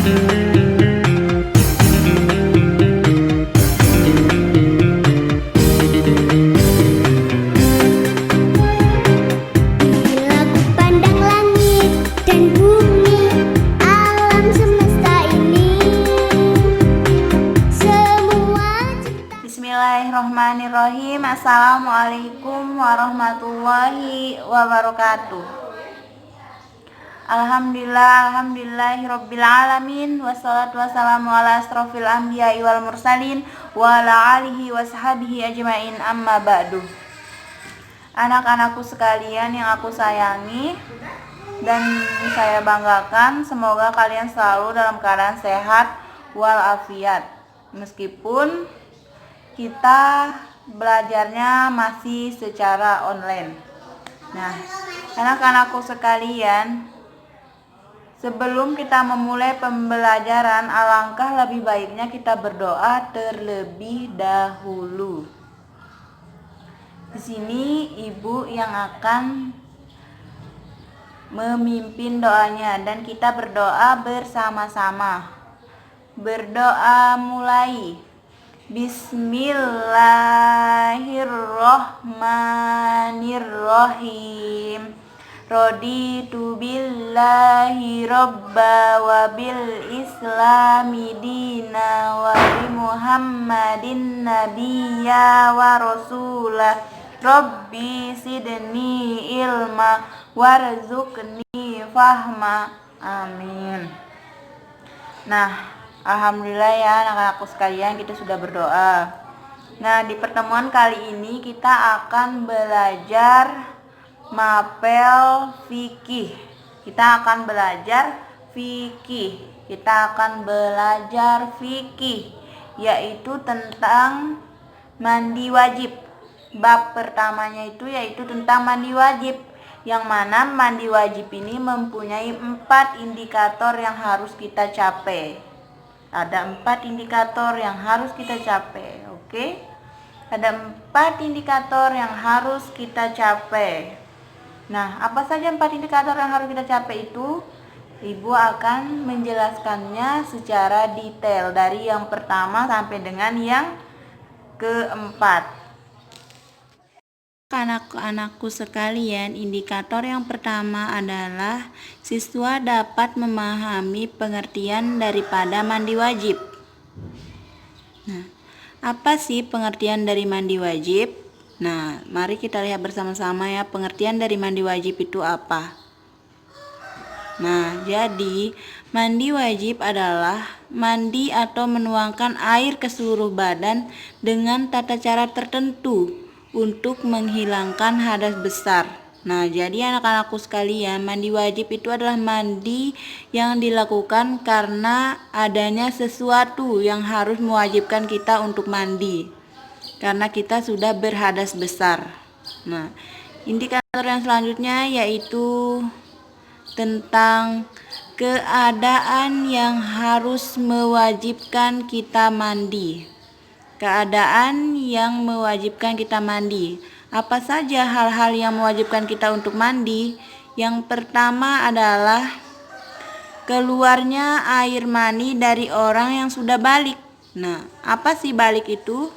Bismillahirrahmanirrahim. Assalamualaikum warahmatullahi wabarakatuh. Alhamdulillahirabbil alamin, wassalatu wassalamu ala asrofil anbiya'i wal mursalin wa ala alihi washabihi ajmain, amma ba'du. Anak-anakku sekalian yang aku sayangi dan saya banggakan, semoga kalian selalu dalam keadaan sehat walafiat meskipun kita belajarnya masih secara online. Nah, anak-anakku sekalian, sebelum kita memulai pembelajaran, alangkah lebih baiknya kita berdoa terlebih dahulu. Di sini ibu yang akan memimpin doanya dan kita berdoa bersama-sama. Berdoa mulai. Bismillahirrahmanirrahim. Raditu billahi robba wa bil islami dina wa bi muhammadin nabiyya wa rasulah. Rabbi sidni ilma warzuqni fahma. Amin. Nah, alhamdulillah ya anak-anakku sekalian, kita sudah berdoa. Nah, di pertemuan kali ini kita akan belajar mapel fikih. Kita akan belajar fikih. Yaitu tentang mandi wajib. Bab pertamanya itu yaitu tentang mandi wajib, yang mana mandi wajib ini mempunyai 4 indikator yang harus kita capai. Ada 4 indikator yang harus kita capai. Oke? Ada 4 indikator yang harus kita capai. Nah, apa saja 4 indikator yang harus kita capai itu? Ibu akan menjelaskannya secara detail dari yang pertama sampai dengan yang keempat. Anak-anakku sekalian, indikator yang pertama adalah siswa dapat memahami pengertian daripada mandi wajib. Nah, apa sih pengertian dari mandi wajib? Nah, mari kita lihat bersama-sama ya, pengertian dari mandi wajib itu apa. Nah, jadi mandi wajib adalah mandi atau menuangkan air ke seluruh badan dengan tata cara tertentu untuk menghilangkan hadas besar. Nah, jadi anak-anakku sekalian, mandi wajib itu adalah mandi yang dilakukan karena adanya sesuatu yang harus mewajibkan kita untuk mandi, karena kita sudah berhadas besar. Nah, indikator yang selanjutnya yaitu tentang keadaan yang harus mewajibkan kita mandi. Keadaan yang mewajibkan kita mandi. Apa saja hal-hal yang mewajibkan kita untuk mandi? Yang pertama adalah keluarnya air mani dari orang yang sudah balik. Nah, apa sih balik itu?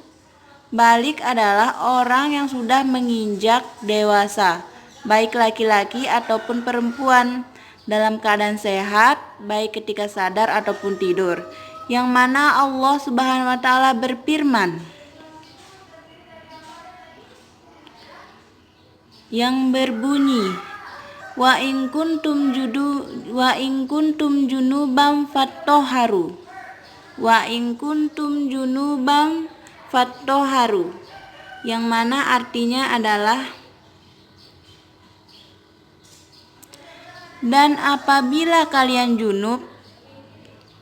Balik adalah orang yang sudah menginjak dewasa, baik laki-laki ataupun perempuan, dalam keadaan sehat, baik ketika sadar ataupun tidur. Yang mana Allah Subhanahu wa taala berfirman yang berbunyi, wa in kuntum junuban fattoharu. Wa in kuntum junuban fattoharu, yang mana artinya adalah dan apabila kalian junub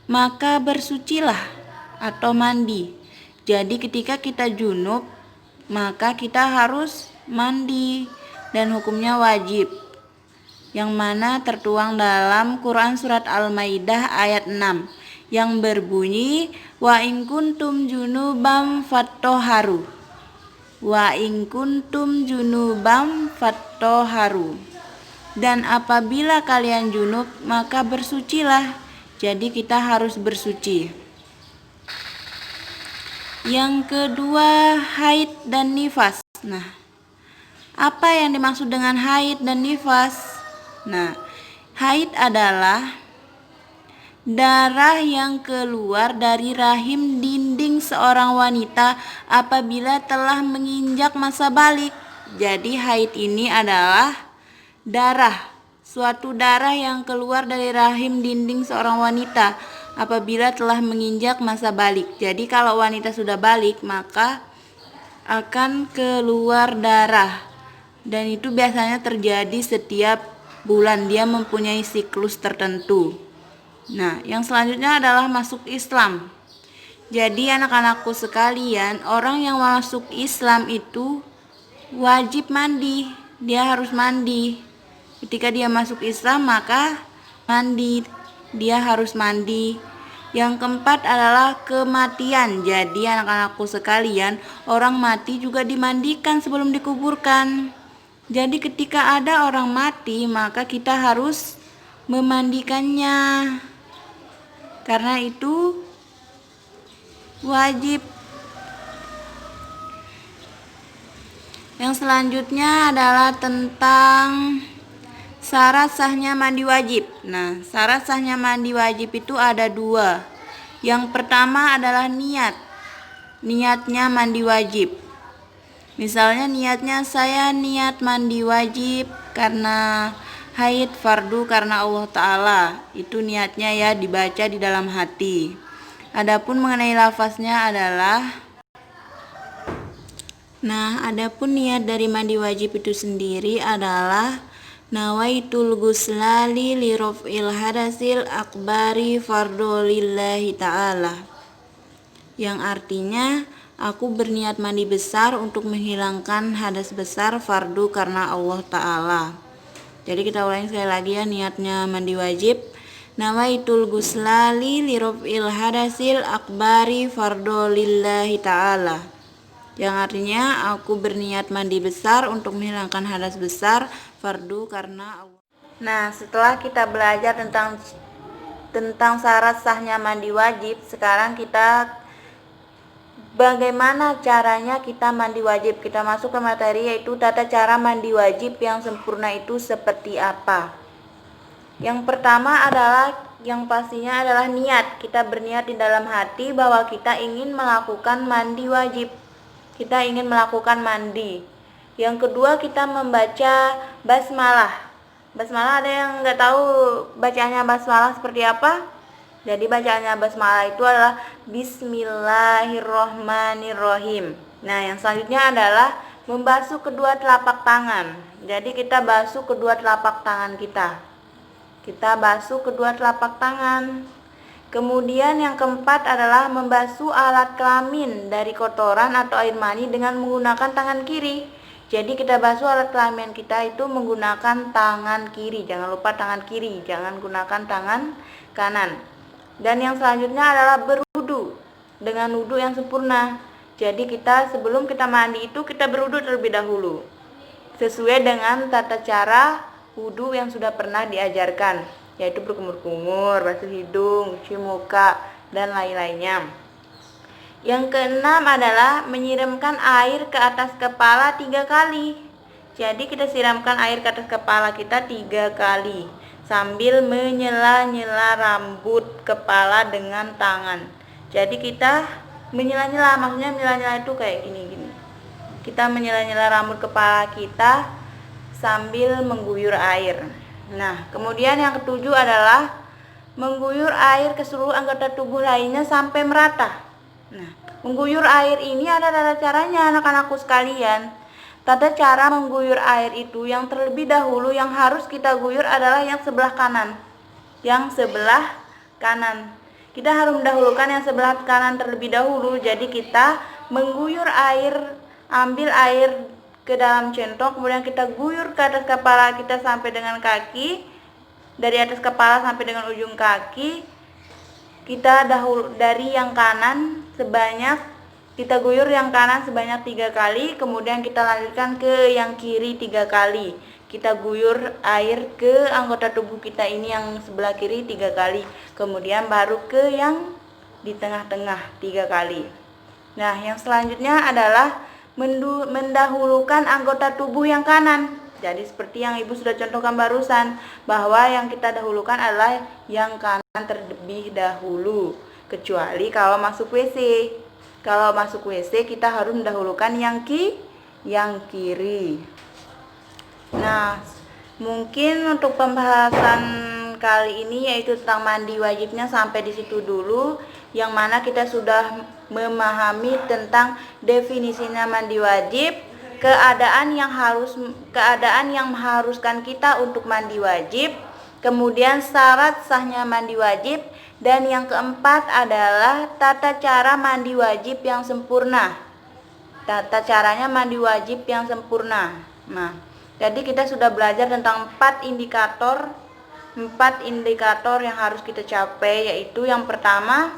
maka bersucilah atau mandi. Jadi ketika kita junub maka kita harus mandi dan hukumnya wajib, yang mana tertuang dalam Quran surat Al-Maidah ayat 6 yang berbunyi wa in kuntum junuban fattoharu. Wa in kuntum junuban fattoharu, dan apabila kalian junub maka bersucilah. Jadi kita harus bersuci. Yang kedua, haid dan nifas. Nah, apa yang dimaksud dengan haid dan nifas? Nah, haid adalah darah yang keluar dari rahim dinding seorang wanita apabila telah menginjak masa balik. Jadi haid ini adalah suatu darah yang keluar dari rahim dinding seorang wanita apabila telah menginjak masa balik. Jadi kalau wanita sudah balik maka akan keluar darah, dan itu biasanya terjadi setiap bulan, dia mempunyai siklus tertentu. Nah, yang selanjutnya adalah masuk Islam. Jadi anak-anakku sekalian, orang yang masuk Islam itu wajib mandi. Dia harus mandi. Ketika dia masuk Islam maka mandi. Dia harus mandi. Yang keempat adalah kematian. Jadi anak-anakku sekalian, orang mati juga dimandikan sebelum dikuburkan. Jadi ketika ada orang mati maka kita harus memandikannya. Karena itu wajib. Yang selanjutnya adalah tentang syarat sahnya mandi wajib. Nah, syarat sahnya mandi wajib itu ada 2. Yang pertama adalah niat. Niatnya mandi wajib. Misalnya niatnya saya niat mandi wajib karena haid, fardu karena Allah Ta'ala. Itu niatnya ya, dibaca di dalam hati. Adapun mengenai lafaznya adalah, adapun niat dari mandi wajib itu sendiri adalah nawaitul guslali li raf'il hadasil akbari fardu lillahi ta'ala. Yang artinya aku berniat mandi besar untuk menghilangkan hadas besar fardu karena Allah Ta'ala. Jadi kita ulangi sekali lagi ya, niatnya mandi wajib. Nawaitul guslali li raf'il hadasil akbari fardu lillahi ta'ala. Yang artinya aku berniat mandi besar untuk menghilangkan hadas besar fardu karena Allah. Nah, setelah kita belajar tentang syarat sahnya mandi wajib, sekarang kita bagaimana caranya kita mandi wajib. Kita masuk ke materi, yaitu tata cara mandi wajib yang sempurna itu seperti apa. Yang pertama adalah, yang pastinya adalah niat. Kita berniat di dalam hati bahwa kita ingin melakukan mandi wajib. Kita ingin melakukan mandi. Yang kedua, kita membaca basmalah. Basmalah, ada yang nggak tahu bacaannya basmalah seperti apa? Jadi bacaannya basmalah itu adalah Bismillahirrohmanirrohim. Nah, yang selanjutnya adalah membasuh kedua telapak tangan. Jadi kita basuh kedua telapak tangan kita. Kita basuh kedua telapak tangan. Kemudian yang keempat adalah membasuh alat kelamin dari kotoran atau air mani dengan menggunakan tangan kiri. Jadi kita basuh alat kelamin kita itu menggunakan tangan kiri. Jangan lupa tangan kiri, jangan gunakan tangan kanan. Dan yang selanjutnya adalah berwudu dengan wudu yang sempurna. Jadi kita sebelum kita mandi itu kita berwudu terlebih dahulu, sesuai dengan tata cara wudu yang sudah pernah diajarkan, yaitu berkumur-kumur, basuh hidung, cuci muka, dan lain-lainnya. Yang keenam adalah menyiramkan air ke atas kepala 3 kali. Jadi kita siramkan air ke atas kepala kita 3 kali sambil menyela-nyela rambut kepala dengan tangan. Jadi kita menyela-nyela, maksudnya menyela-nyela itu kayak gini-gini. Kita menyela-nyela rambut kepala kita sambil mengguyur air. Nah, kemudian yang ketujuh adalah mengguyur air ke seluruh anggota tubuh lainnya sampai merata. Nah, mengguyur air ini ada tata caranya anak-anakku sekalian. Tata cara mengguyur air itu yang terlebih dahulu yang harus kita guyur adalah yang sebelah kanan. Yang sebelah kanan. Kita harus mendahulukan yang sebelah kanan terlebih dahulu. Jadi kita mengguyur air, ambil air ke dalam centong, kemudian kita guyur ke atas kepala kita sampai dengan kaki. Dari atas kepala sampai dengan ujung kaki. Kita dari yang kanan kita guyur yang kanan sebanyak 3 kali, kemudian kita lanjutkan ke yang kiri 3 kali. kita guyur air ke anggota tubuh kita ini yang sebelah kiri 3 kali, kemudian baru ke yang di tengah-tengah 3 kali. Nah, yang selanjutnya adalah mendahulukan anggota tubuh yang kanan. Jadi seperti yang Ibu sudah contohkan barusan, bahwa yang kita dahulukan adalah yang kanan terlebih dahulu, kecuali kalau masuk WC. Kalau masuk WC kita harus mendahulukan yang kiri. Nah, mungkin untuk pembahasan kali ini yaitu tentang mandi wajibnya sampai di situ dulu, yang mana kita sudah memahami tentang definisinya mandi wajib, keadaan yang mengharuskan kita untuk mandi wajib, kemudian syarat sahnya mandi wajib, dan yang keempat adalah tata cara mandi wajib yang sempurna. Tata caranya mandi wajib yang sempurna. Nah, jadi kita sudah belajar tentang 4 indikator yang harus kita capai, yaitu yang pertama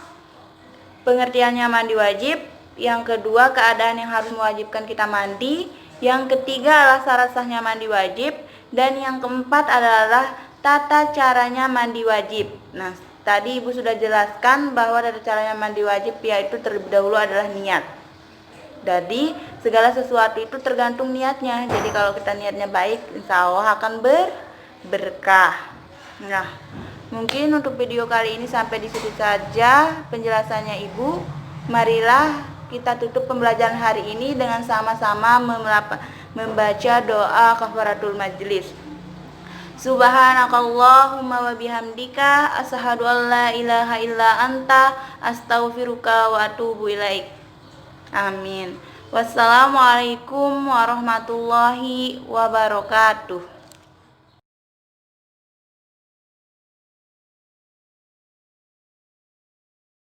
pengertiannya mandi wajib, yang kedua keadaan yang harus mewajibkan kita mandi, yang ketiga adalah syarat sahnya mandi wajib, dan yang keempat adalah tata caranya mandi wajib. Nah, tadi Ibu sudah jelaskan bahwa tata caranya mandi wajib yaitu terlebih dahulu adalah niat. Jadi segala sesuatu itu tergantung niatnya. Jadi kalau kita niatnya baik, insya Allah akan berkah. Nah, mungkin untuk video kali ini sampai di situ saja penjelasannya Ibu. Marilah kita tutup pembelajaran hari ini dengan sama-sama membaca doa kafaratul majlis. Subhanakallahumma wa bihamdika asyhadu an la ilaha illa anta astaghfiruka wa atubu ilaik. Amin. Wassalamualaikum warahmatullahi wabarakatuh.